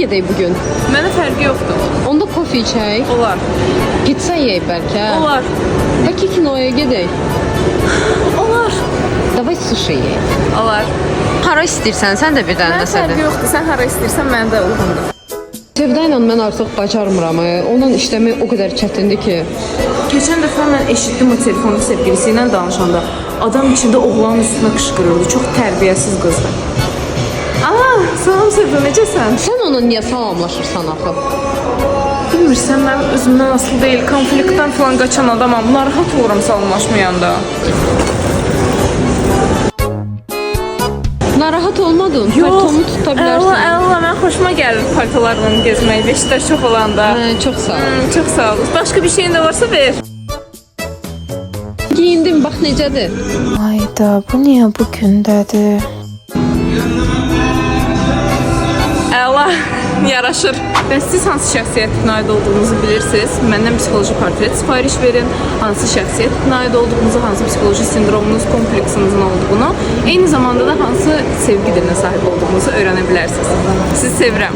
gedək bugün? Mənə fərqi yoxdur. Onda kofe içək. Olar. Pizza yeyək bəlkə. Olar. Bəlkə kinoya gedək. Olar. Davay sushi yeyək. Olar. Hara istəyirsən, sən də bir dənə Mənə desəydin. fərqi yoxdur. Sən hara istəyirsən, mənə də uyğundur. Sevda ilə mən artıq bacarmıram. Onunla işləmək o qədər çətindir ki. Keçən dəfə mən eşitdim o telefonu sevgilisi ilə danışanda. Adam içində oğlanın üstünə qışqırırdı. Çox tərbiyəsiz qızdı. Salam Sevda, necəsən? Sən ona niyə salamlaşırsan axı? Bilmirsən, mən özümdən asılı deyil, konfliktdən falan qaçan adamam. Narahat olurum salamlaşmayanda. Narahat olmadın? Paltomu tuta bilərsən. Allah, mən xoşuma gəlir partalarla gezmək. Beşiktaş çox olanda. Çox sağ ol. Çox sağ ol. Başqa bir şeyin də varsa ver. Giyindim, bax necədir? Ayda, bu niyə bu gündədir? Əla, yaraşır. Bəs siz hansı şəxsiyyətin aid olduğunuzu bilirsiniz? Məndən psixoloji portret sifariş verin. Hansı şəxsiyyətin aid olduğunuzu, hansı psixoloji sindromunuz, kompleksinizin olduğunu, eyni zamanda da hansı sevgi dilinə sahib olduğunuzu öyrənə bilərsiniz. Sizi sevirəm.